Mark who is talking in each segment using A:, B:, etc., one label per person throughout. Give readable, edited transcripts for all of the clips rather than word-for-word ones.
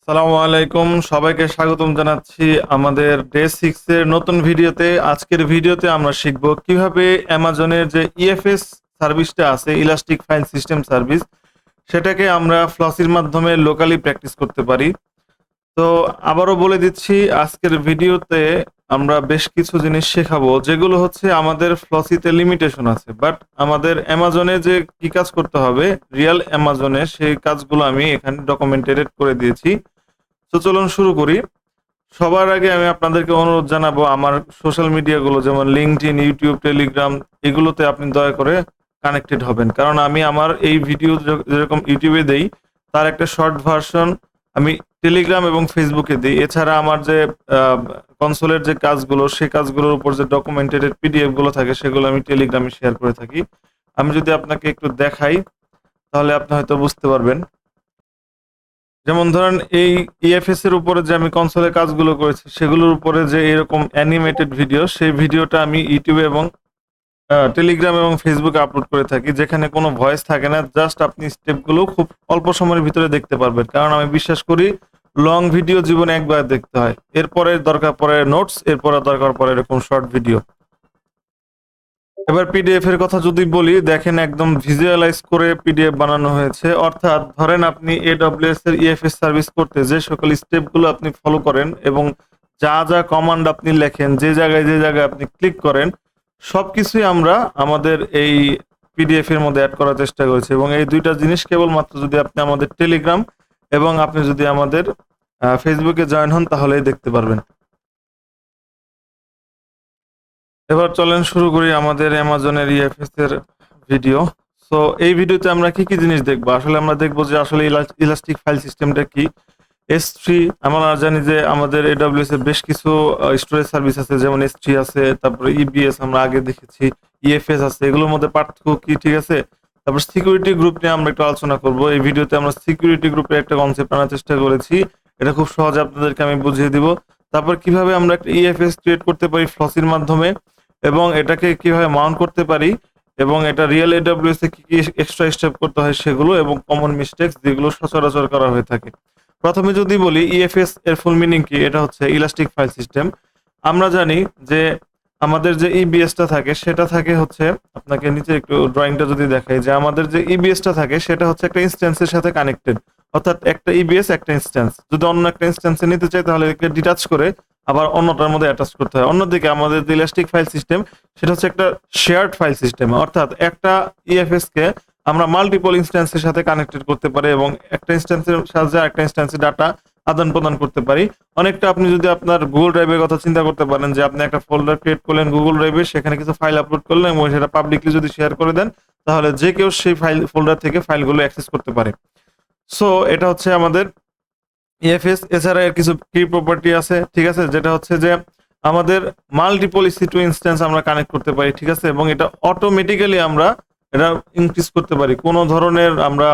A: সালামু আলাইকুম, সবাইকে স্বাগতম জানাচ্ছি আমাদের ডে 6 এর নতুন ভিডিওতে। আজকের ভিডিওতে আমরা শিখব কিভাবে অ্যামাজনের যে ইএফএস সার্ভিসটা আছে, ইলাস্টিক ফাইল সিস্টেম সার্ভিস, সেটাকে আমরা ফ্লসির মাধ্যমে লোকালি প্র্যাকটিস করতে পারি। তো আবারও বলে দিচ্ছি, আজকের ভিডিওতে আমরা বেশ কিছু জিনিস শেখাবো যেগুলো হচ্ছে আমাদের ফ্লসিতে লিমিটেশন আছে, বাট আমাদের অ্যামাজনে যে কি কাজ করতে হবে রিয়েল অ্যামাজনে, সেই কাজগুলো আমি এখানে ডকুমেন্টেড করে দিয়েছি। তো চলুন শুরু করি। সবার আগে আমি আপনাদেরকে অনুরোধ জানাবো, আমার সোশ্যাল মিডিয়াগুলো যেমন লিঙ্কডইন, ইউটিউব, টেলিগ্রাম, এগুলোতে আপনি দয়া করে কানেক্টেড হবেন, কারণ আমি আমার এই ভিডিও যেরকম ইউটিউবে দেই তার একটা শর্ট ভার্সন আমি টেলিগ্রাম এবং ফেসবুকে দিই। এছাড়া আমার যে কনসোলের যে কাজগুলো, সেই কাজগুলোর উপর যে ডকুমেন্টেড পিডিএফ গুলো থাকে সেগুলো আমি টেলিগ্রামে শেয়ার করে থাকি। আমি যদি আপনাকে একটু দেখাই তাহলে আপনি হয়তো বুঝতে পারবেন। যেমন ধরেন এই ইএফএস এর উপরে যে আমি কনসোলের কাজগুলো করেছি সেগুলোর উপরে যে এরকম অ্যানিমেটেড ভিডিও, সেই ভিডিওটা আমি ইউটিউবে এবং টেলিগ্রাম এবং ফেসবুকে আপলোড করে থাকি, যেখানে কোনো ভয়েস থাকে না, জাস্ট আপনি স্টেপগুলো খুব অল্প সময়ের ভিতরে দেখতে পারবেন, কারণ আমি বিশ্বাস করি লং ভিডিও জীবনে একবার দেখতে হয়, এরপরে দরকার পড়ে নোটস, এরপরে দরকার পড়ে এরকম শর্ট ভিডিও। এবার পিডিএফ এর কথা যদি বলি, দেখেন একদম ভিজুয়ালাইজ করে পিডিএফ বানানো হয়েছে। অর্থাৎ ধরেন আপনি এডব্লিউএস এর ইএফএস সার্ভিস করতে যে সকল স্টেপগুলো আপনি ফলো করেন এবং যা যা কমান্ড আপনি লেখেন, যে জায়গায় আপনি ক্লিক করেন, সবকিছুই আমরা আমাদের এই পিডিএফ এর মধ্যে অ্যাড করার চেষ্টা করেছি। এবং এই দুইটা জিনিস কেবলমাত্র যদি আপনি আমাদের টেলিগ্রাম এবং আপনি যদি আমাদের ফেসবুকে জয়েন হন তাহলেই দেখতে পারবেন। এবার চলেন শুরু করি আমাদের অ্যামাজনের ইএফএস এর ভিডিও। সো এই ভিডিওতে আমরা কি কি জিনিস দেখবো? আসলে আমরা দেখবো যে আসলে ইলাস্টিক ফাইল সিস্টেমটা কি। S3 আমরা জানি যে আমাদের এডব্লিউএস এর বেশ কিছু স্টোরেজ সার্ভিস আছে, যেমন S3 আছে, তারপরে ইবিএস আমরা আগে দেখেছি, ইএফএস আছে, এগুলোর মধ্যে পার্থক্য কি, ঠিক আছে? তারপর সিকিউরিটি গ্রুপ নিয়ে আমরা একটু আলোচনা করব। এই ভিডিওতে আমরা সিকিউরিটি গ্রুপের একটা কনসেপ্ট আনার চেষ্টা করেছি, এটা খুব সহজে আপনাদেরকে আমি বুঝিয়ে দিব। তারপর কিভাবে আমরা একটা ইএফএস ক্রিয়েট করতে পারি ফ্লসির মাধ্যমে, এবং এটাকে কিভাবে মাউন্ট করতে পারি, এবং এটা রিয়েল এডব্লিউএস এ কি কি এক্সট্রা স্টেপ করতে হয় সেগুলো, এবং কমন মিস্টেকস যেগুলো সচরাচর করা হয়ে থাকে। প্রথমে যদি বলি ইএফএস এর ফুল মিনিং কি, এটা হচ্ছে ইলাস্টিক ফাইল সিস্টেম। আমরা জানি যে আমাদের যে ইবিএসটা থাকে সেটা থাকে হচ্ছে, আপনাকে নিচে একটু ড্রয়িংটা যদি দেখাই, যে আমাদের যে ইবিএসটা থাকে সেটা হচ্ছে একটা ইনস্ট্যান্সের সাথে কানেক্টেড। অর্থাৎ একটা ইবিএস একটা ইনস্ট্যান্স, যদি অন্য একটা ইনস্ট্যান্সে নিতে চাই তাহলে একে ডিটাচ করে আবার অন্যটার মধ্যে অ্যাটাচ করতে হয়। অন্যদিকে আমাদের যে ইলাস্টিক ফাইল সিস্টেম সেটা হচ্ছে একটা শেয়ার্ড ফাইল সিস্টেম, অর্থাৎ একটা ইএফএস কে আমরা মাল্টিপল ইনস্ট্যান্সের সাথে কানেক্টেড করতে পারি এবং একটা ইনস্ট্যান্সের সাহায্যে একটা ইনস্ট্যান্সে ডাটা আদান প্রদান করতে পারি। অনেকটা আপনি যদি আপনার গুগল ড্রাইভের কথা চিন্তা করতে পারেন, যে আপনি একটা ফোল্ডার ক্রিয়েট করলেন গুগল ড্রাইভে, সেখানে কিছু ফাইল আপলোড করলেন এবং সেটা পাবলিকলি যদি শেয়ার করে দেন তাহলে যে কেউ সেই ফাইল ফোল্ডার থেকে ফাইলগুলো অ্যাক্সেস করতে পারে। সো এটা হচ্ছে আমাদের ইএফএস। এছাড়া এর কিছু কি প্রপার্টি আছে, ঠিক আছে, যেটা হচ্ছে যে আমাদের মাল্টিপল EC2 ইনস্ট্যান্স আমরা কানেক্ট করতে পারি, ঠিক আছে, এবং এটা অটোমেটিক্যালি আমরা এটা ইনক্রিজ করতে পারি। কোনো ধরনের আমরা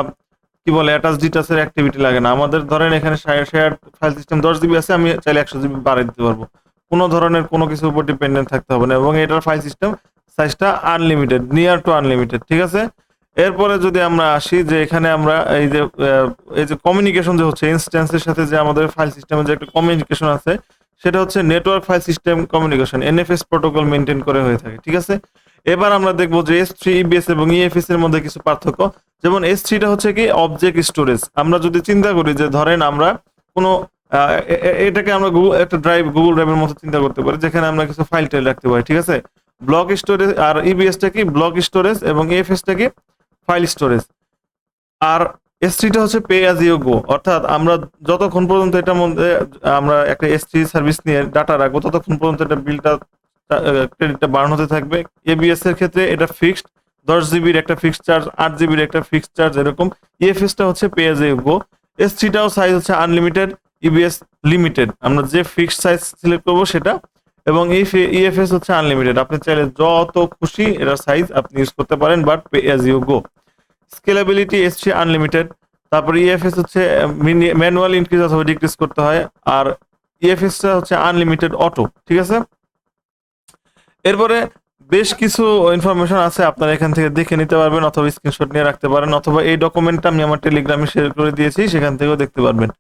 A: কি বলে অ্যাটাচ ডিটাচের অ্যাক্টিভিটি লাগে না আমাদের। ধরেন এখানে শেয়ার ফাইল সিস্টেম 10 জিবি আছে, আমি চাইলে 100 জিবি বাড়াই দিতে পারবো, কোনো ধরনের কোনো কিছুর উপর ডিপেন্ডেন্ট থাকতে হবে না, এবং এটার ফাইল সিস্টেম সাইজটা আনলিমিটেড, নিয়ার টু আনলিমিটেড, ঠিক আছে। এরপরে যদি আমরা আসি যে এখানে আমরা এই যে কমিউনিকেশন যে হচ্ছে ইনস্ট্যান্সের সাথে, যে আমাদের ফাইল সিস্টেমে যে একটা কমিউনিকেশন আছে সেটা হচ্ছে network file system communication, NFS protocol maintain করে হয়ে থাকে, ঠিক আছে। এবার আমরা দেখবো যে S3, ইবিএস এবং ইএফএস এর মধ্যে কিছু পার্থক্য। যেমন S3টা হচ্ছে কি অবজেক্ট স্টোরেজ। আমরা যদি চিন্তা করি যে ধরেন আমরা কোনো এটাকে আমরা একটা গুগল ড্রাইভের মতো চিন্তা করতে পারি, যেখানে আমরা কিছু ফাইল টাইল রাখতে পারি, ঠিক আছে। ব্লক স্টোরেজ, আর ইবিএসটা কি ব্লক স্টোরেজ এবং ইএফএসটা কি ফাইল স্টোরেজ। আর S3টা হচ্ছে পে অ্যাজ ইউ গো, অর্থাৎ আমরা যতক্ষণ পর্যন্ত এটার মধ্যে আমরা একটা S3 সার্ভিস নিয়ে ডাটা রাখবো ততক্ষণ পর্যন্ত এটা বিলটা ক্রেডিটটা বার্ন হতে থাকবে। এবিএস এর ক্ষেত্রে এটা ফিক্সড, 10 জিবির একটা ফিক্সড চার্জ, 8 জিবির একটা ফিক্সড চার্জ, এরকম। ইএফএসটা হচ্ছে পে অ্যাজ ইউ গো। S3টাও সাইজ হচ্ছে আনলিমিটেড, ইবিএস লিমিটেড, আমরা যে ফিক্সড সাইজ সিলেক্ট করবো সেটা, এবং এই ইএফএস হচ্ছে আনলিমিটেড, আপনি চাইলে যত খুশি এটার সাইজ আপনি ইউজ করতে পারেন, but pay as you go. Scalability S3 unlimited, তারপর ইএফএস হচ্ছে ম্যানুয়াল ইনক্রিজ অথবা ডিক্রিজ করতে হয়, আর ইএফএসটা হচ্ছে আনলিমিটেড অটো, ঠিক আছে। এরপরে বেশ কিছু ইনফরমেশন আছে, আপনারা এখান থেকে দেখে নিতে পারবেন অথবা স্ক্রিনশট নিয়ে রাখতে পারেন, অথবা এই ডকুমেন্টটা আমি আমার টেলিগ্রামে শেয়ার করে দিয়েছি, সেখান থেকেও দেখতে পারবেন।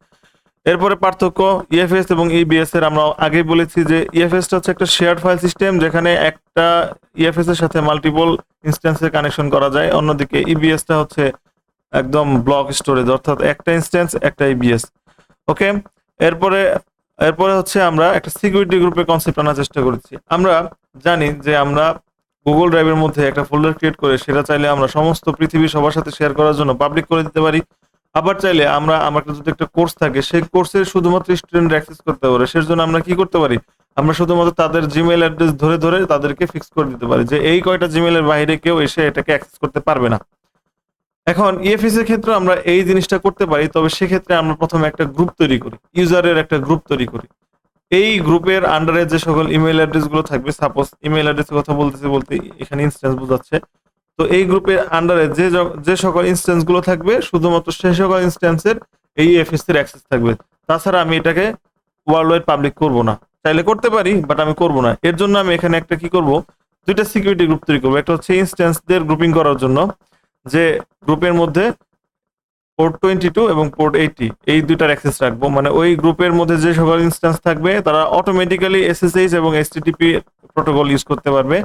A: এরপরে পার্থক্য ইএফএস এবং ইবিএস এর আমরা আগেই বলেছি যে ইএফএসটা হচ্ছে একটা শেয়ার্ড ফাইল সিস্টেম, যেখানে একটা ইএফএস এর সাথে মাল্টিপল ইনস্ট্যান্সের কানেকশন করা যায়। অন্যদিকে ইবিএসটা হচ্ছে একদম ব্লক স্টোরেজ, অর্থাৎ একটা ইনস্ট্যান্স একটা ইবিএস। ওকে, এরপরে এরপরে হচ্ছে আমরা একটা সিকিউরিটি গ্রুপের কনসেপ্ট আনার চেষ্টা করেছি। আমরা জানি যে আমরা গুগল ড্রাইভের মধ্যে একটা ফোল্ডার ক্রিয়েট করে সেটা চাইলে আমরা সমস্ত পৃথিবীর সবার সাথে শেয়ার করার জন্য পাবলিক করে দিতে পারি। আবার চাইলে আমার যদি একটা কোর্স থাকে, সেই কোর্সের শুধুমাত্র স্টুডেন্ট অ্যাক্সেস করতে পারে, সের জন্য আমরা কি করতে পারি, আমরা শুধুমাত্র তাদের জিমেইল অ্যাড্রেস ধরে ধরে তাদেরকে ফিক্স করে দিতে পারি যে এই কয়টা জিমেইলের বাইরে কেউ এসে এটাকে অ্যাক্সেস করতে পারবে না। এখন ইএফএস এর ক্ষেত্রে আমরা এই জিনিসটা করতে পারি, তবে সেক্ষেত্রে আমরা প্রথমে একটা গ্রুপ তৈরি করি, ইউজারের একটা গ্রুপ তৈরি করি। এই গ্রুপের আন্ডারে যে সকল ইমেল অ্যাড্রেস গুলো থাকবে, সাপোজ ইমেল অ্যাড্রেসের কথা বলতে এখানে ইনস্ট্যান্স বোঝাচ্ছে, তো এই গ্রুপের আন্ডারে যে সকল ইনস্ট্যান্স গুলো থাকবে শুধুমাত্র সেই সকল ইনস্ট্যান্সের এই ইএফএস এর অ্যাক্সেস থাকবে। তাছাড়া আমি এটাকে ওয়ার্ল্ড ওয়াইড পাবলিক করব না, চাইলে করতে পারি বাট আমি করব না। এর জন্য আমি এখানে একটা কি করব, দুইটা সিকিউরিটি গ্রুপ তৈরি করবো। একটা হচ্ছে ইনস্ট্যান্সদের গ্রুপিং করার জন্য, যে গ্রুপের মধ্যে পোর্ট 22 এবং পোর্ট 80 এই দুইটার অ্যাক্সেস রাখবো, মানে ওই গ্রুপের মধ্যে যে সকল ইনস্ট্যান্স থাকবে তারা অটোমেটিক্যালি এসএসএইচ এবং এইচটিটিপি প্রোটোকল ইউজ করতে পারবে।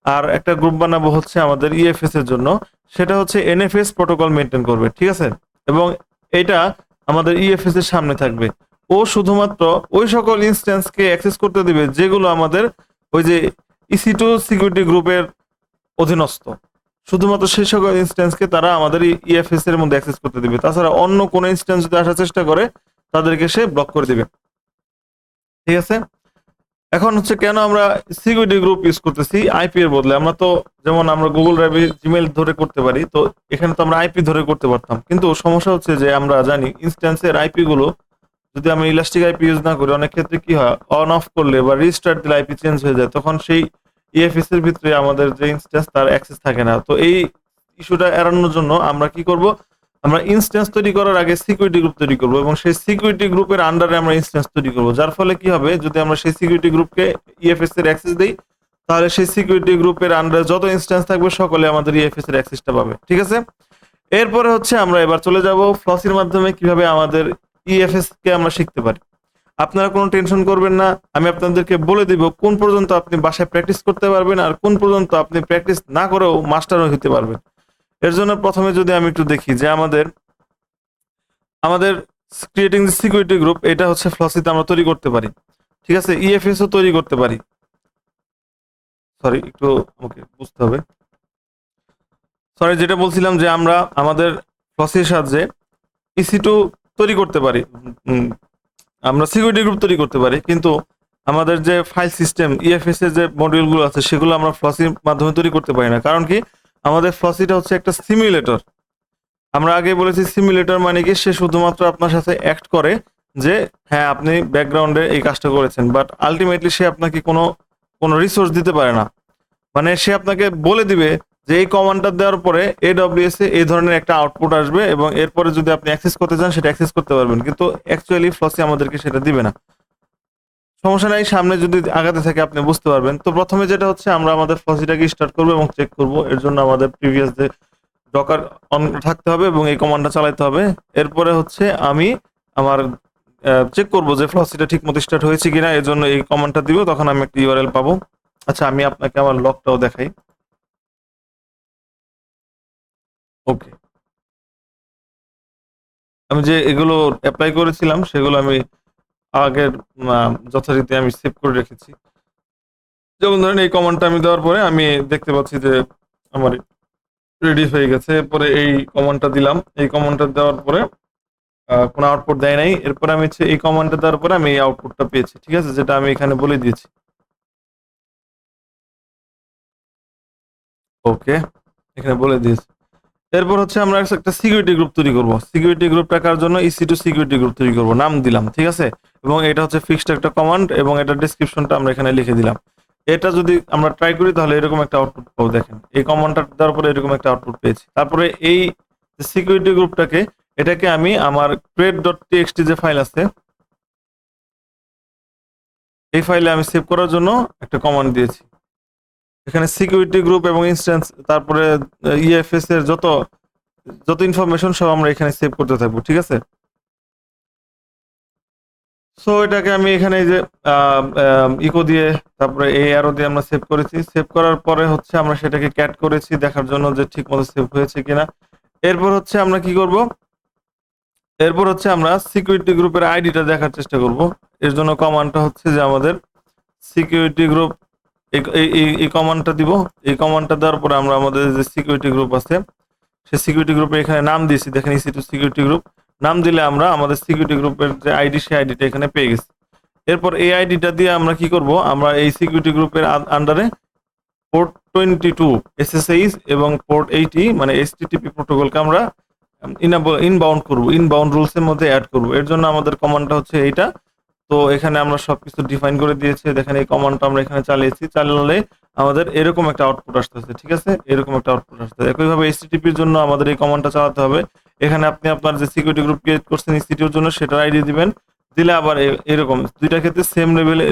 A: আর একটা গ্রুপ বানাবো হচ্ছে আমাদের ইএফএস এর জন্য, সেটা হচ্ছে এনএফএস প্রোটোকল মেনটেন করবে, ঠিক আছে। এবং এটা আমাদের ইএফএস এর সামনে থাকবে। ও শুধুমাত্র ওই সকল ইনস্ট্যান্সকে অ্যাক্সেস করতে দিবে যেগুলো আমাদের ওই যে EC2 সিকিউরিটি গ্রুপের অধীনস্থ। শুধুমাত্র সেই সকল ইনস্ট্যান্সকে তারা আমাদের ইএফএস এর মধ্যে অ্যাক্সেস করতে দিবে। তাছাড়া অন্য কোনো ইনস্ট্যান্স যদি আসার চেষ্টা করে তাদেরকে সে ব্লক করে দিবে, ঠিক আছে। এখন হচ্ছে কেন আমরা সিকিউরিটি গ্রুপ ইউজ করতেছি আইপি এর বদলে? আমরা তো যেমন আমরা গুগল ড্রাইভে জিমেইল ধরে করতে পারি, তো এখানে তো আমরা আইপি ধরে করতে পারতাম, কিন্তু সমস্যা হচ্ছে যে আমরা জানি ইনস্ট্যান্সের আইপি গুলো যদি আমি ইলাস্টিক আইপি ইউজ না করি, অনেক ক্ষেত্রে কি হয়, অন অফ করলে বা রিস্টার্ট দিলে আইপি চেঞ্জ হয়ে যায়, তখন সেই ইএফএস এর ভিতরে আমাদের যে ইনস্ট্যান্স তার অ্যাক্সেস থাকে না। তো এই ইস্যুটা এড়ানোর জন্য আমরা কি করব, আমরা ইনস্ট্যান্স তৈরি করার আগে সিকিউরিটি গ্রুপ তৈরি করব এবং সেই সিকিউরিটি গ্রুপের আন্ডারে আমরা ইনস্ট্যান্স তৈরি করব, যার ফলে কি হবে, যদি আমরা সেই সিকিউরিটি গ্রুপকে ইএফএস এর অ্যাক্সেস দেই, তাহলে সেই সিকিউরিটি গ্রুপের আন্ডারে যত ইনস্ট্যান্স থাকবে সকলে আমাদের ইএফএস এর অ্যাক্সেসটা পাবে, ঠিক আছে। এরপরে হচ্ছে আমরা এবার চলে যাব ফ্লসির মাধ্যমে কিভাবে আমাদের ইএফএস কে আমরা শিখতে পারি। আপনারা কোনো টেনশন করবেন না, আমি আপনাদেরকে বলে দিব কোন পর্যন্ত আপনি বাসায় প্র্যাকটিস করতে পারবেন আর কোন পর্যন্ত আপনি প্র্যাকটিস না করেও মাস্টারও হতে পারবেন। এর জন্য প্রথমে যদি আমি একটু দেখি যে আমাদের আমাদের ক্রিয়েটিং দি সিকিউরিটি গ্রুপ, এটা হচ্ছে ফ্লসিতে আমরা তৈরি করতে পারি, ঠিক আছে। ইএফএস ও তৈরি করতে পারি, সরি একটু আমাকে বুঝতে হবে, সরি যেটা বলছিলাম যে আমরা আমাদের ফ্লসির সাহায্যে EC2 তৈরি করতে পারি, আমরা সিকিউরিটি গ্রুপ তৈরি করতে পারি, কিন্তু আমাদের যে ফাইল সিস্টেম ইএফএস এর যে মডিউলগুলো আছে সেগুলো আমরা ফ্লসির মাধ্যমে তৈরি করতে পারি না। কারণ কি, আমাদের ফ্লসিটা হচ্ছে একটা সিমুলেটর। আমরা আগে বলেছি সিমুলেটর মানে কি, সে শুধুমাত্র আপনার সাথে অ্যাক্ট করে যে হ্যাঁ আপনি ব্যাকগ্রাউন্ডে এই কাজটা করেছেন, বাট আলটিমেটলি সে আপনাকে কোনো কোনো রিসোর্স দিতে পারে না। মানে সে আপনাকে বলে দিবে যে এই কমান্ডটা দেওয়ার পরে AWS এ এই ধরনের একটা আউটপুট আসবে এবং এরপরে যদি আপনি অ্যাক্সেস করতে চান সেটা অ্যাক্সেস করতে পারবেন, কিন্তু অ্যাকচুয়ালি ফ্লসি আমাদেরকে সেটা দিবে না। সমস্যা নাই, সামনে যদি আগাতে থাকে আপনি বুঝতে পারবেন। তো প্রথমে যেটা হচ্ছে আমরা আমাদের ফ্লসিটাকে স্টার্ট করবো এবং চেক করব। এর জন্য আমাদের প্রিভিয়াস যে ডকার অন থাকতে হবে এবং এই কমান্ডটা চালাতে হবে। এরপরে হচ্ছে আমি আমার চেক করব যে ফ্লসিটা ঠিক মতো স্টার্ট হয়েছে কিনা, এর জন্য এই কমান্ডটা দিব, তখন আমি একটা ইউআরএল পাবো। আচ্ছা আমি আপনাকে আমার লগটাও দেখাই। ওকে, আমি যে এগুলো অ্যাপ্লাই করেছিলাম সেগুলো আমি আগের যথারীতি আমি সেভ করে রেখেছি। যেমন ধরেন এই কমান্ডটা আমি দেওয়ার পরে আমি দেখতে পাচ্ছি যে আমার রেডি হয়ে গেছে। এরপরে এই কমান্ডটা দিলাম, এই কমান্ডটা দেওয়ার পরে কোনো আউটপুট দেয় নাই। এরপরে আমি হচ্ছে এই কমান্ডটা দেওয়ার পরে আমি এই আউটপুটটা পেয়েছি, ঠিক আছে, যেটা আমি এখানে বলে দিয়েছি। ওকে, এখানে বলে দিয়েছি। এরপর হচ্ছে আমরা একটা সিকিউরিটি গ্রুপ তৈরি করব। সিকিউরিটি গ্রুপ রাখার জন্য EC2 সিকিউরিটি গ্রুপ তৈরি করব, নাম দিলাম, ঠিক আছে। এবং এটা হচ্ছে ফিক্সড একটা কমান্ড এবং এটার ডেসক্রিপশনটা আমরা এখানে লিখে দিলাম। এটা যদি আমরা ট্রাই করি তাহলে এরকম একটা আউটপুট পাবো, দেখেন এই কমান্ডটা দেওয়ার পরে এরকম একটা আউটপুট পেয়েছি। তারপরে এই সিকিউরিটি গ্রুপটাকে, এটাকে আমি আমার crate.txt যে ফাইল আছে এই ফাইলে আমি সেভ করার জন্য একটা কমান্ড দিয়েছি। এখানে সিকিউরিটি গ্রুপ এবং ইনস্ট্যান্স, তারপরে ইএফএস এর যত যত ইনফরমেশন সব আমরা এখানে সেভ করতে থাকবো, ঠিক আছে। সো এটাকে আমি এখানে এই যে ইকো দিয়ে তারপরে এই অ্যারো দিয়ে আমরা সেভ করেছি। সেভ করার পরে হচ্ছে আমরা সেটাকে ক্যাট করেছি দেখার জন্য যে ঠিকমতো সেভ হয়েছে কিনা। এরপর হচ্ছে আমরা কি করব, এরপর হচ্ছে আমরা সিকিউরিটি গ্রুপের আইডিটা দেখার চেষ্টা করব। এর জন্য কমান্ডটা হচ্ছে যে আমাদের সিকিউরিটি গ্রুপ এই কমান্ডটা দিব। এই কমান্ডটা দেওয়ার পরে আমরা আমাদের যে সিকিউরিটি গ্রুপ আছে সেই সিকিউরিটি গ্রুপে এখানে নাম দিয়েছি, দেখেন EC2 সিকিউরিটি গ্রুপ নাম দিলে আমরা আমাদের সিকিউরিটি গ্রুপের যে আইডি সেই আইডিটা এখানে পেয়ে গেছি। এরপর এই আইডিটা দিয়ে আমরা কি করব, আমরা এই সিকিউরিটি গ্রুপের আন্ডারে পোর্ট 22 SSH এবং পোর্ট 80 মানে HTTP প্রোটোকলকে আমরা ইনবাউন্ড করব, ইনবাউন্ড রুলস এর মধ্যে অ্যাড করব। এর জন্য আমাদের কমান্ডটা হচ্ছে এইটা। তো এখানে আমরা সবকিছু ডিফাইন করে দিয়েছি, দেখেন এই কমান্ডটা আমরা এখানে চালালে আমাদের এরকম একটা আউটপুট আসতেছে, ঠিক আছে, এরকম একটা আউটপুট আসতেছে। একইভাবে HTTP এর জন্য আমাদের এই কমান্ডটা চালাতে হবে। এখানে আপনি আপনার যে সিকিউরিটি গ্রুপ ক্রিয়েট করছেন EC2 এর জন্য সেটার আইডি দিবেন, দিলে আবার এরকম দুইটা ক্ষেত্রে সেম লেভেলে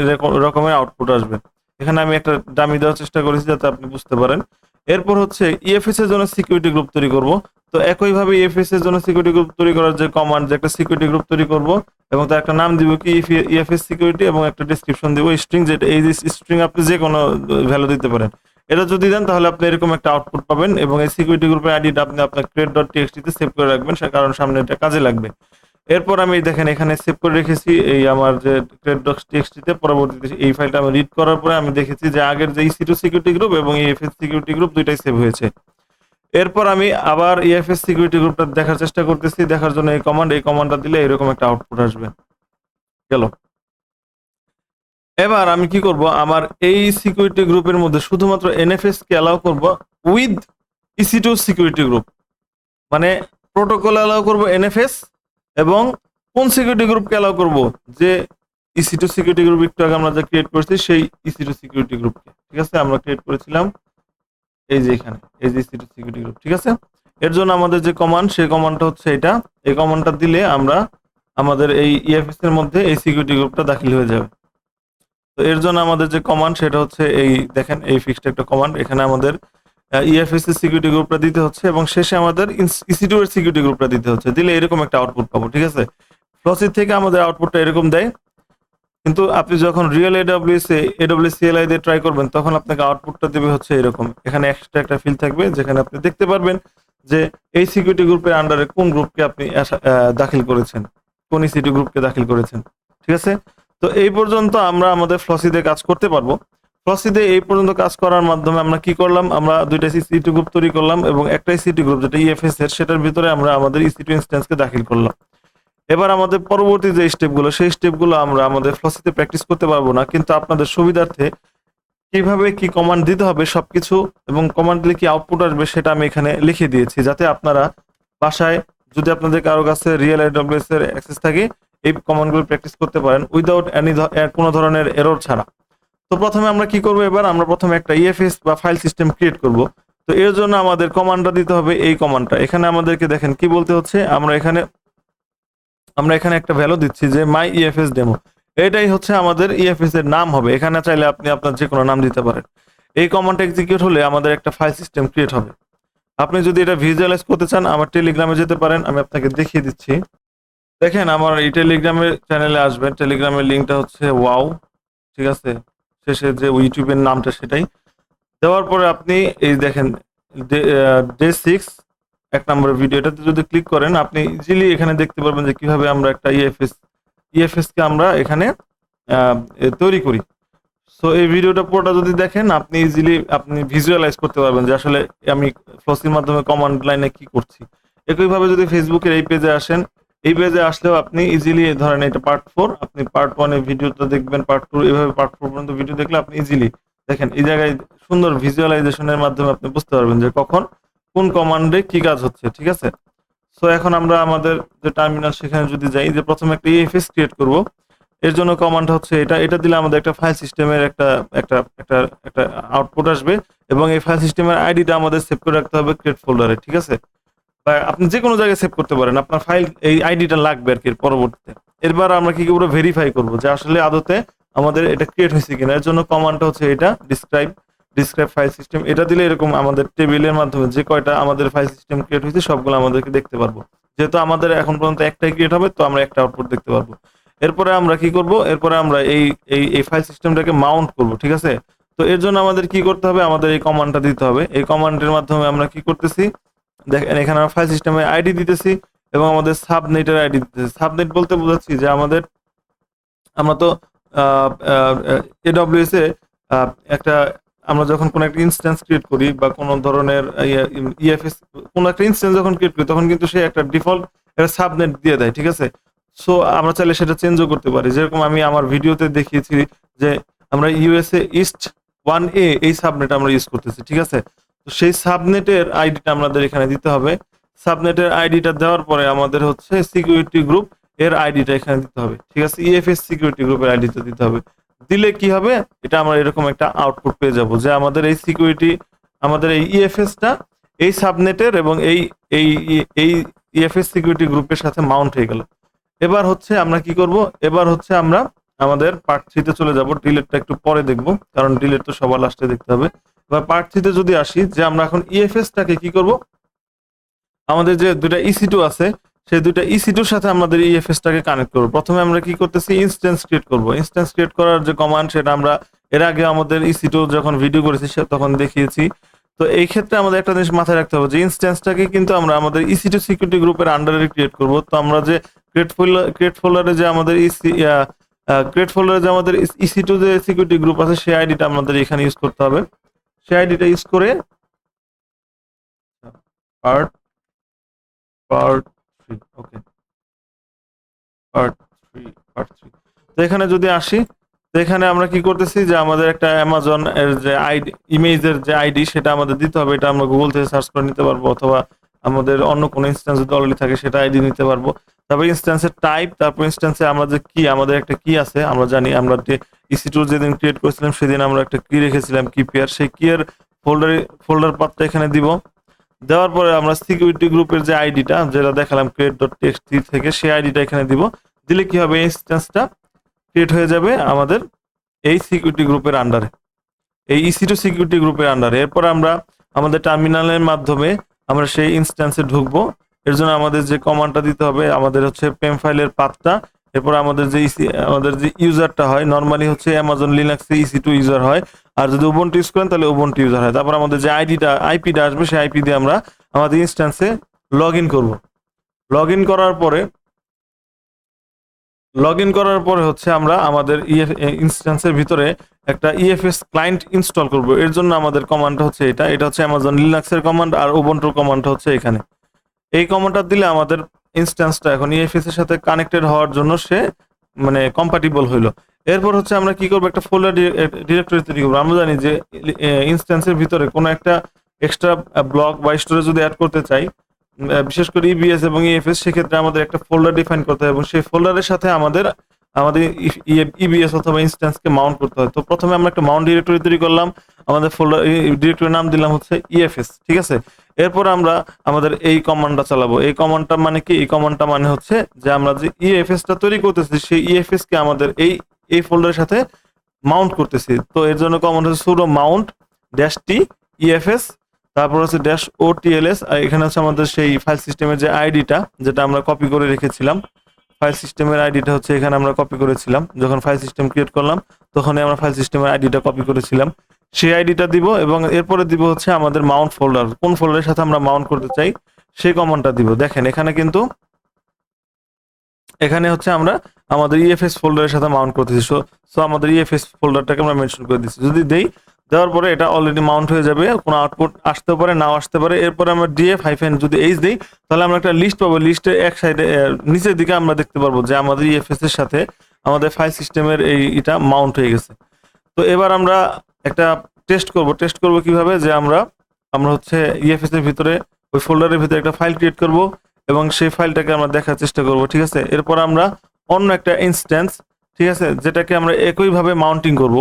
A: রকমের আউটপুট আসবে। এখানে আমি একটা ডামি দেওয়ার চেষ্টা করেছি যাতে আপনি বুঝতে পারেন। এরপর হচ্ছে EFS এর জন্য সিকিউরিটি গ্রুপ তৈরি করব। তো একইভাবে EFS এর জন্য সিকিউরিটি গ্রুপ তৈরি করার যে কমান্ড, যে একটা সিকিউরিটি গ্রুপ তৈরি করব এবং তার একটা নাম দিব কি EFS সিকিউরিটি এবং একটা ডেসক্রিপশন দিব স্ট্রিং, যেটা এই স্ট্রিং আপনি যে কোনো ভ্যালু দিতে পারেন। এটা যদি দেন তাহলে আপনি এরকম একটা আউটপুট পাবেন এবং এই সিকিউরিটি গ্রুপের আইডিটা আপনি আপনার crate.txt তে সেভ করে রাখবেন, কারণ সামনে এটা কাজে লাগবে। এরপর আমি দেখেন এখানে সেভ করে রেখেছি এই আমার যে crate.txt তে। পরবর্তীতে এই ফাইলটা আমি রিড করার পরে আমি দেখেছি যে আগের যে EC2 সিকিউরিটি গ্রুপ এবং EFS সিকিউরিটি গ্রুপ দুইটাই সেভ হয়েছে। এরপর আমি আবার EFS সিকিউরিটি গ্রুপটা দেখার চেষ্টা করতেছি, দেখার জন্য এই কমান্ডটা দিলে এরকম একটা আউটপুট আসবে। গেল। এবার আমি কি করব, আমার এই সিকিউরিটি গ্রুপের মধ্যে শুধুমাত্র NFS কে অ্যালাউ করব উইথ EC2 সিকিউরিটি গ্রুপ, মানে প্রোটোকল অ্যালাউ করব NFS এবং কোন সিকিউরিটি গ্রুপকে অ্যালাউ করব, যে EC2 সিকিউরিটি গ্রুপ একটু আগে আমরা যে ক্রিয়েট করেছি সেই EC2 সিকিউরিটি গ্রুপকে, ঠিক আছে, আমরা ক্রিয়েট করেছিলাম এই যে এখানে এই যে EC2 সিকিউরিটি গ্রুপ, ঠিক আছে। এর জন্য আমাদের যে কমান্ড সেই কমান্ডটা হচ্ছে এটা। এই কমান্ডটা দিলে আমরা আমাদের এই EFS এর মধ্যে এই সিকিউরিটি গ্রুপটা দাখিল হয়ে যাবে। তো এর জন্য আমাদের যে কমান্ড সেটা হচ্ছে এই দেখেন এই ফিক্সড একটা কমান্ড। এখানে আমাদের EFS এর সিকিউরিটি গ্রুপটা দিতে হচ্ছে এবং শেষে আমাদের EC2 এর সিকিউরিটি গ্রুপটা দিতে হচ্ছে, দিলে এরকম একটা আউটপুট পাবো, ঠিক আছে। ফ্লসি থেকে আমাদের আউটপুটটা এরকম দেয়, কিন্তু আপনি যখন রিয়েল AWS CLI দিয়ে ট্রাই করবেন তখন আপনাকে আউটপুটটা দেবে হচ্ছে এরকম। এখানে এক্সট্রা একটা ফিল্ড থাকবে যেখানে আপনি দেখতে পারবেন যে এই সিকিউরিটি গ্রুপের আন্ডারে কোন গ্রুপকে আপনি দাখিল করেছেন, কোন EC2 গ্রুপকে দাখিল করেছেন, ঠিক আছে। তো এই পর্যন্ত আমরা আমাদের ফ্লসিতে কাজ করতে পারবো। ফ্লসিতে এই পর্যন্ত কাজ করার মাধ্যমে আমরা কি করলাম, আমরা দুইটা EC2 গ্রুপ তৈরি করলাম এবং একটা EC2 গ্রুপ যেটা EFS এর সেটার ভিতরে আমরা আমাদের EC2 ইনস্ট্যান্সকে দাখিল করলাম। এবার আমাদের পরবর্তী যে স্টেপগুলো সেই স্টেপগুলো আমরা আমাদের ফ্লসিতে প্র্যাকটিস করতে পারবো না, কিন্তু আপনাদের সুবিধার্থে কিভাবে কি কমান্ড দিতে হবে সবকিছু এবং কমান্ড দিলে কি আউটপুট আসবে সেটা আমি এখানে লিখে দিয়েছি, যাতে আপনারা বাসায় যদি আপনাদের কারো কাছে রিয়েল AWS এর অ্যাক্সেস থাকে এই কমান্ডগুলো প্র্যাকটিস করতে পারেন উইদাউট কোনো ধরনের এরর ছাড়া। তো প্রথমে আমরা কি করব, এবার আমরা প্রথমে একটা EFS বা ফাইল সিস্টেম ক্রিয়েট করব। তো এর জন্য আমাদের কমান্ডটা দিতে হবে এই কমান্ডটা। এখানে আমাদেরকে দেখেন কি বলতে হচ্ছে, আমরা এখানে একটা ভ্যালু দিচ্ছি যে মাই EFS ডেমো, এটাই হচ্ছে আমাদের EFS এর নাম হবে। এখানে চাইলে আপনি আপনার যে কোনো নাম দিতে পারেন। এই কমান্ড এক্সিকিউট হলে আমাদের একটা ফাইল সিস্টেম ক্রিয়েট হবে। আপনি যদি এটা ভিজুয়ালাইজ করতে চান আমার টেলিগ্রামে যেতে পারেন, আমি আপনাকে দেখিয়ে দিচ্ছি। দেখেন আমার এই টেলিগ্রামের চ্যানেলে আসবেন, টেলিগ্রামের লিঙ্কটা হচ্ছে ওয়াও, ঠিক আছে, শেষে যে ইউটিউবের নামটা সেটাই দেওয়ার পরে আপনি এই দেখেন ডে 6 এক নম্বরের ভিডিও, এটাতে যদি ক্লিক করেন আপনি ইজিলি এখানে দেখতে পারবেন যে কিভাবে আমরা একটা EFS কে আমরা এখানে তৈরি করি। সো এই ভিডিওটা পুরোটা যদি দেখেন আপনি ইজিলি আপনি ভিজুয়ালাইজ করতে পারবেন যে আসলে আমি ফ্লসির মাধ্যমে কমান্ড লাইনে কি করছি। একইভাবে যদি ফেসবুকের এই পেজে আসেন, এই পেজে আসলেও আপনি ইজিলি ধরেন এটা পার্ট 4, আপনি পার্ট 1 এর ভিডিওটা দেখবেন, পার্ট 2 এভাবে পার্ট 4 পর্যন্ত ভিডিও দেখলে আপনি ইজিলি দেখেন এই জায়গায় সুন্দর ভিজুয়ালাইজেশনের মাধ্যমে আপনি বুঝতে পারবেন যে কখন কোন কমান্ডে কি কাজ হচ্ছে, ঠিক আছে। সো এখন আমরা আমাদের যে টার্মিনাল সেখানে যদি যাই, যে প্রথমে একটা EFS ক্রিয়েট করব। এর জন্য কমান্ড হচ্ছে এটা দিলে আমাদের একটা ফাইল সিস্টেমের একটা একটা একটা একটা আউটপুট আসবে এবং এই ফাইল সিস্টেমের আইডিটা আমাদের সেভ করে রাখতে হবে ক্রিয়েট ফোল্ডারে, ঠিক আছে, বা আপনি যে কোনো জায়গায় সেভ করতে পারেন, আপনার ফাইল এই আইডিটা লাগবে আর কি পরবর্তীতে। এরপর আমরা কি করব, ভেরিফাই করব যে আসলে আদতে আমাদের এটা ক্রিয়েট হয়েছে কিনা। এর জন্য কমান্ডটা হচ্ছে এটা ডিসক্রাইব ফাইল সিস্টেম। এটা দিলে এরকম আমাদের টেবিলের মাধ্যমে যে কয়টা আমাদের ফাইল সিস্টেম ক্রিয়েট হয়েছে সবগুলো আমাদেরকে দেখতে পারবো। যেহেতু আমাদের এখন পর্যন্ত একটাই ক্রিয়েট হবে তো আমরা একটা আউটপুট দেখতে পারবো। এরপরে আমরা কি করব, এরপরে আমরা এই ফাইল সিস্টেমটাকে মাউন্ট করব, ঠিক আছে। তো এর জন্য আমাদের কি করতে হবে, আমাদের এই কমান্ডটা দিতে হবে। এই কমান্ডের মাধ্যমে আমরা কি করতেছি, দেখেন এখানে আমরা ফাইল সিস্টেমের আইডি দিতেছি এবং আমাদের সাবনেটের আইডি দিতেছি। সাবনেট বলতে বোঝাচ্ছি যে আমরা তো এডব্লিউএস এ একটা আমরা যখন কোনো একটা ইনস্ট্যান্স ক্রিয়েট করি বা কোনো ধরনের ইএফএস কোনো একটা ইনস্ট্যান্স যখন ক্রিয়েট করি তখন কিন্তু সে একটা ডিফল্ট একটা সাবনেট দিয়ে দেয়, ঠিক আছে। সো আমরা চাইলে সেটা চেঞ্জও করতে পারি। যেরকম আমি আমার ভিডিওতে দেখিয়েছি যে আমরা ইউএসএ ইস্ট 1A এই সাবনেট আমরা ইউজ করতেছি, ঠিক আছে। তো সেই সাবনেটের আইডিটা আমাদের এখানে দিতে হবে। সাবনেটের আইডিটা দেওয়ার পরে আমাদের হচ্ছে সিকিউরিটি গ্রুপ এর আইডিটা এখানে দিতে হবে, ঠিক আছে। ইএফএস সিকিউরিটি গ্রুপের আইডিটা দিতে হবে। দিলে কি হবে, এটা আমরা এরকম একটা আউটপুট পেয়ে যাব যে আমাদের এই সিকিউরিটি, আমাদের এই ইএফএসটা এই সাবনেটের এবং এই এই ইএফএস সিকিউরিটি গ্রুপের সাথে মাউন্ট হয়ে গেল। এবার হচ্ছে আমরা কি করব, এবার হচ্ছে আমরা আমাদের পার্ট 3 তে চলে যাব। ডিলেটটা একটু পরে দেখব, কারণ ডিলেট তো সবার লাস্টে দেখতে হবে। এবার পার্ট 3 তে যদি আসি, যে আমরা এখন ইএফএসটাকে কি করব, আমাদের যে দুইটা EC2 আছে সেই দুইটা EC2 এর সাথে আমাদের ইএফএসটাকে কানেক্ট করব। প্রথমে আমরা কি করতেছি, ইনস্ট্যান্স ক্রিয়েট করব। ইনস্ট্যান্স ক্রিয়েট করার যে কমান্ড সেটা আমরা এর আগে আমাদের EC2 যখন ভিডিও করেছি তখন দেখিয়েছি। তো এই ক্ষেত্রে আমাদের একটা জিনিস মাথায় রাখতে হবে যে ইনস্ট্যান্সটাকে কিন্তু আমরা আমাদের EC2 সিকিউরিটি গ্রুপের আন্ডারে ক্রিয়েট করব। তো আমরা যে ক্রিয়েট ফোল্ডারে যে আমাদের EC2 যে সিকিউরিটি গ্রুপ আছে সেই আইডিটা আমাদের এখানে ইউজ করতে হবে। সেই আইডিটা ইউজ করে পার্ট 3, ওকে, পার্ট 3। তো এখানে যদি আসি, তো এখানে আমরা কি করতেছি যে আমাদের একটা অ্যামাজন এর যে আইডি, ইমেজের যে আইডি সেটা আমাদের দিতে হবে। এটা আমরা গুগল থেকে সার্চ করে নিতে পারবো, অথবা আমাদের অন্য কোনো ইনস্ট্যান্স যদি অলরেডি থাকে সেটা আইডি নিতে পারবো। তারপর ইনস্ট্যান্সের টাইপ, তারপর ইনস্ট্যান্সে আমরা যে কি, আমাদের একটা কি আছে আমরা জানি, আমরা যে EC2 যেদিন ক্রিয়েট করেছিলাম সেদিন আমরা একটা কি রেখেছিলাম, কি পেয়ার, সেই কি এর ফোল্ডার পাথটা এখানে দিব। দেওয়ার পরে আমরা সিকিউরিটি গ্রুপের যে আইডিটা যেটা দেখালাম create.txt থেকে, সেই আইডিটা এখানে দিব। দিলে কি হবে, ইনস্ট্যান্সটা ক্রিয়েট হয়ে যাবে আমাদের এই সিকিউরিটি গ্রুপের আন্ডারে, এই EC2 সিকিউরিটি গ্রুপের আন্ডারে। এরপর আমরা আমাদের টার্মিনালের মাধ্যমে আমরা সেই ইনস্ট্যান্সে ঢুকবো। এর জন্য আমাদের যে কমান্ডটা দিতে হবে, আমাদের হচ্ছে পেম ফাইলের পাথটা, এরপর আমাদের যে আমাদের যে ইউজারটা হয়, নরমালি হচ্ছে অ্যামাজন লিনাক্সে EC2 ইউজার হয়, আর যদি উবুন্টু ইউজ করেন তাহলে উবুন্টু ইউজার হয়। তারপর আমাদের যে আইপিটা আসবে সেই আইপি দিয়ে আমরা আমাদের ইনস্ট্যান্সে লগ ইন করবো। লগ ইন করার পরে হচ্ছে আমরা আমাদের ইনস্ট্যান্সের ভিতরে একটা ইএফএস ক্লায়েন্ট ইনস্টল করব। এর জন্য আমাদের কমান্ডটা হচ্ছে এটা হচ্ছে অ্যামাজন লিনাক্সের কমান্ড, আর উবুন্টুর কমান্ডটা হচ্ছে এখানে। এই কমান্ডটা দিলে আমাদের ইনস্ট্যান্সটা এখন ইএফএস এর সাথে কানেক্টেড হওয়ার জন্য সে মানে কম্প্যাটিবল হইলো। এরপর হচ্ছে আমরা কি করব, একটা ফোল্ডার ডিরেক্টরি তৈরি করবো। আমরা জানি যে ইনস্ট্যান্সের ভিতরে কোনো একটা এক্সট্রা ব্লক বা স্টোরেজ যদি অ্যাড করতে চাই, বিশেষ করে ইবিএস এবং ইএফএস, সেক্ষেত্রে আমাদের একটা ফোল্ডার ডিফাইন করতে হয় এবং সেই ফোল্ডারের সাথে আমাদের ইবিএস অথবা ইনস্ট্যান্সকে মাউন্ট করতে হয়। তো প্রথমে আমরা একটা মাউন্ট ডিরেক্টরি তৈরি করলাম, আমাদের ফোল্ডার ডিরেক্টরির নাম দিলাম হচ্ছে ইএফএস, ঠিক আছে। এরপর আমরা আমাদের এই কমান্ডটা চালাবো। এই কমান্ডটা মানে কি, এই কমান্ডটা মানে হচ্ছে যে আমরা যে ইএফএসটা তৈরি করতেছি সেই ইএফএস কে আমাদের এই ফোল্ডারের সাথে মাউন্ট করতেছি। তো এর জন্য কমান্ড হচ্ছে sudo mount -t ইএফএস, তারপর হচ্ছে -otls, আর এখানে হচ্ছে আমাদের সেই ফাইল সিস্টেমের যে আইডিটা যেটা আমরা কপি করে রেখেছিলাম, ফাইল সিস্টেমের আইডিটা হচ্ছে এখানে আমরা কপি করেছিলাম। যখন ফাইল সিস্টেম ক্রিয়েট করলাম তখনই আমরা ফাইল সিস্টেমের আইডিটা কপি করেছিলাম, সেই আইডিটা দিব। এবং এরপরে দিব হচ্ছে আমাদের মাউন্ট ফোল্ডার, কোন ফোল্ডারের সাথে আমরা মাউন্ট করতে চাই সেই কমান্ডটা দিব। দেখেন এখানে হচ্ছে আমরা আমাদের ইএফএস ফোল্ডারের সাথে মাউন্ট করতেছি। সো আমাদের ইএফএস ফোল্ডারটাকে আমরা মেনশন করে দিচ্ছি। যদি দেওয়ার পরে এটা অলরেডি মাউন্ট হয়ে যাবে, কোনো আউটপুট আসতে পারে নাও আসতে পারে। এরপরে আমরা df-h দিই, তাহলে আমরা একটা লিস্ট পাবো। লিস্টের এক সাইডে নিচের দিকে আমরা দেখতে পারবো যে আমাদের ইএফএস এর সাথে আমাদের ফাইল সিস্টেমের এটা মাউন্ট হয়ে গেছে। তো এবার আমরা একটা টেস্ট করব কিভাবে, যে আমরা হচ্ছে ইএফএস এর ভিতরে ওই ফোল্ডারের ভিতরে একটা ফাইল ক্রিয়েট করব এবং সেই ফাইলটাকে আমরা দেখার চেষ্টা করব, ঠিক আছে। এরপর আমরা অন্য একটা ইনস্ট্যান্স, ঠিক আছে, যেটাকে আমরা একইভাবে মাউন্টিং করব।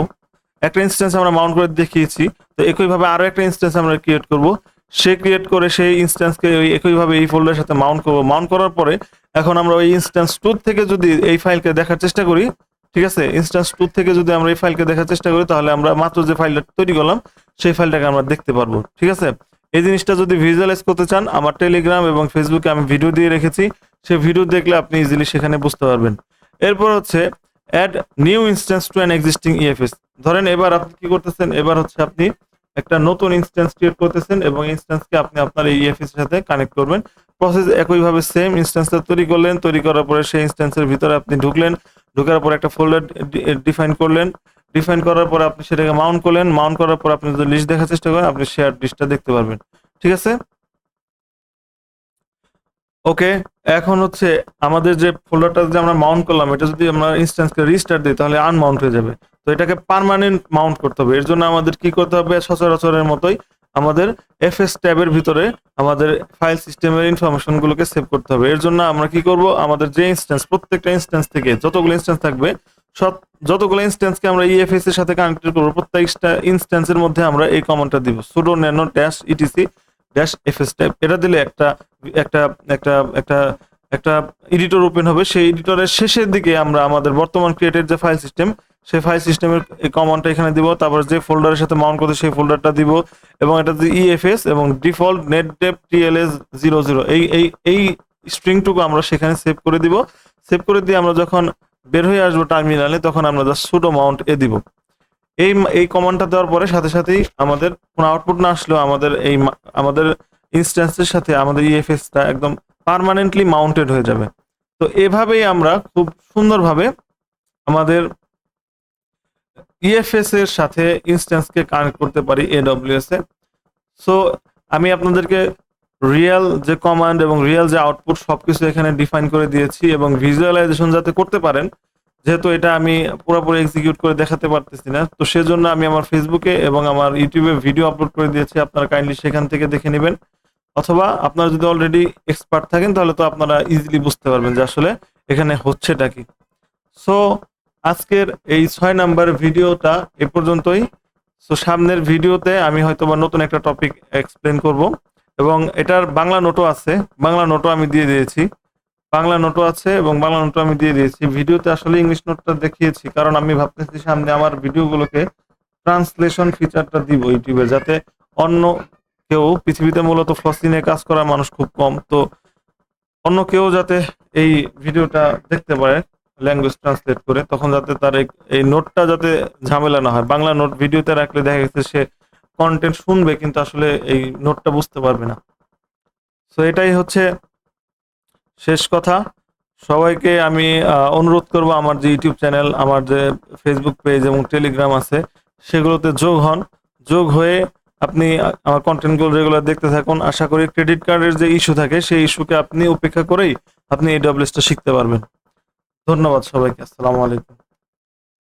A: একটা ইনস্ট্যান্স আমরা মাউন্ট করে দেখিয়েছি, তো একইভাবে আরো একটা ইনস্ট্যান্স আমরা ক্রিয়েট করব। ক্রিয়েট করে সেই ইনস্ট্যান্সকে ওই একইভাবে এই ফোল্ডারের সাথে মাউন্ট করব। মাউন্ট করার পরে এখন আমরা ওই ইনস্ট্যান্স 2 থেকে যদি এই ফাইলকে দেখার চেষ্টা করি, ঠিক আছে, ইনস্ট্যান্স 2 থেকে যদি আমরা এই ফাইলকে দেখার চেষ্টা করি, তাহলে আমরা মাত্র যে ফাইলটা তৈরি করলাম সেই ফাইলটাকে আমরা দেখতে পারবো, ঠিক আছে। এই জিনিসটা যদি ভিজুয়ালাইজ করতে চান, আমার টেলিগ্রাম এবং ফেসবুকে আমি ভিডিও দিয়ে রেখেছি, সেই ভিডিও দেখলে আপনি ইজিলি সেখানে বুঝতে পারবেন। এরপর হচ্ছে add new instance to an existing EFS. ধরেন এবার আপনি কি করতেছেন, এবার হচ্ছে আপনি একটা নতুন ইনস্ট্যান্স ক্রিয়েট করতেছেন এবং ইনস্ট্যান্সকে আপনি আপনার এই ইএফএস এর সাথে কানেক্ট করবেন। প্রসেস একইভাবে সেম, ইনস্ট্যান্সটা তৈরি করলেন, তৈরি করার পরে সেই ইনস্ট্যান্সের ভিতরে আপনি ঢুকলেন, ঢোকার পরে একটা ফোল্ডার ডিফাইন করলেন, ডিফাইন করার পরে আপনি সেটাকে মাউন্ট করলেন, মাউন্ট করার পর আপনি যদি লিস্ট দেখার চেষ্টা করেন আপনি শেয়ার লিস্টটা দেখতে পারবেন। ঠিক আছে? ওকে, এখন হচ্ছে আমাদের যে ফোল্ডারটা যে আমরা মাউন্ট করলাম এটা যদি আমরা ইনস্ট্যান্সকে রিস্টার্ট দিই তাহলে আনমাউন্ট হয়ে যাবে। তো এটাকে পার্মানেন্ট মাউন্ট করতে হবে। এর জন্য আমাদের কি করতে হবে, সচরাচরের মতোই আমাদের এফএস ট্যাবের ভিতরে আমাদের ফাইল সিস্টেমের ইনফরমেশন গুলোকে সেভ করতে হবে। এর জন্য আমরা কি করব, আমাদের যে ইনস্ট্যান্স, প্রত্যেকটা ইনস্ট্যান্স থেকে যতগুলো ইনস্ট্যান্স থাকবে সব যতগুলো ইনস্ট্যান্সকে আমরা ইএফএস এর সাথে কানেক্টেড করব, প্রত্যেকটা ইনস্ট্যান্সের মধ্যে আমরা এই কমান্ডটা দিব, sudo nano dash etc dash FS tab. এটা দিলে একটা একটা একটা একটা একটা এডিটর ওপেন হবে। সেই এডিটরের শেষের দিকে আমরা আমাদের বর্তমান ক্রিয়েটেড যে ফাইল সিস্টেম, সেই ফাইল সিস্টেমের এই কমান্ডটা এখানে দিব, তারপর যে ফোল্ডারের সাথে মাউন্ট করতে সেই ফোল্ডারটা দিব এবং এটা যে ইএফএস এবং ডিফল্ট নেটডেভ টিএলএস 00 এই স্ট্রিংটুকু আমরা সেখানে সেভ করে দিব। সেভ করে দিয়ে আমরা যখন বের হয়ে আসবো টার্মিনালে তখন আমরা জাস্ট sudo mount এ দিব। এই কমান্ডটা দেওয়ার পরে সাথে সাথেই আমাদের কোনো আউটপুট না আসলেও আমাদের ইনস্ট্যান্সের সাথে আমাদের ইএফএসটা একদম পার্মানেন্টলি মাউন্টেড হয়ে যাবে। তো এভাবেই আমরা খুব সুন্দরভাবে আমাদের ইএফএস এর সাথে ইনস্ট্যান্সকে কানেক্ট করতে পারি এডব্লিউএস এ। সো আমি আপনাদেরকে রিয়েল যে কমান্ড এবং রিয়েল যে আউটপুট সবকিছু এখানে ডিফাইন করে দিয়েছি এবং ভিজুয়ালাইজেশন যাতে করতে পারেন, যেহেতু এটা আমি পুরোপুরি এক্সিকিউট করে দেখাতে পারতেছি না, তো সেজন্য আমি আমার ফেসবুকে এবং আমার ইউটিউবে ভিডিও আপলোড করে দিয়েছি, আপনারা কাইন্ডলি সেখান থেকে দেখে নেবেন। অথবা আপনারা যদি অলরেডি এক্সপার্ট থাকেন তাহলে তো আপনারা ইজিলি বুঝতে পারবেন যে আসলে এখানে হচ্ছেটা কি। সো আজকের এই 6 নাম্বার ভিডিওটা এ পর্যন্তই। সো সামনের ভিডিওতে আমি হয়তোবা নতুন একটা টপিক এক্সপ্লেন করব এবং এটার বাংলা নোটও আছে, বাংলা নোটও আমি দিয়ে দিয়েছি, বাংলা নোটও আছে এবং বাংলা নোটও আমি দিয়ে দিয়েছি। ভিডিওতে আসলে ইংলিশ নোটটা দেখিয়েছি কারণ আমি ভাবতেছি সামনে আমার ভিডিওগুলোকে ট্রান্সলেশন ফিচারটা দিব ইউটিউবে, যাতে অন্য কেউ, পৃথিবীতে মূলত ফ্লসি নিয়ে কাজ করা মানুষ খুব কম, তো অন্য কেউ যাতে এই ভিডিওটা দেখতে পারে ল্যাঙ্গুয়েজ ট্রান্সলেট করে, তখন যাতে তার এই নোটটা যাতে ঝামেলা না হয়। বাংলা নোট ভিডিওতে রাখলে দেখা গেছে সে কন্টেন্ট শুনবে কিন্তু আসলে এই নোটটা বুঝতে পারবে না। সো এটাই হচ্ছে শেষ কথা। সবাইকে আমি অনুরোধ করব আমার যে ইউটিউব চ্যানেল, আমার যে ফেসবুক পেজ এবং টেলিগ্রাম আছে সেগুলোতে যোগ হন। যোগ হয়ে আপনি আমার কন্টেন্টগুলো রেগুলার দেখতে থাকুন। আশা করি ক্রেডিট কার্ডের যে ইস্যু থাকে সেই ইস্যুকে আপনি উপেক্ষা করেই আপনি AWS টা শিখতে পারবেন। ধন্যবাদ সবাইকে। আসসালামু আলাইকুম।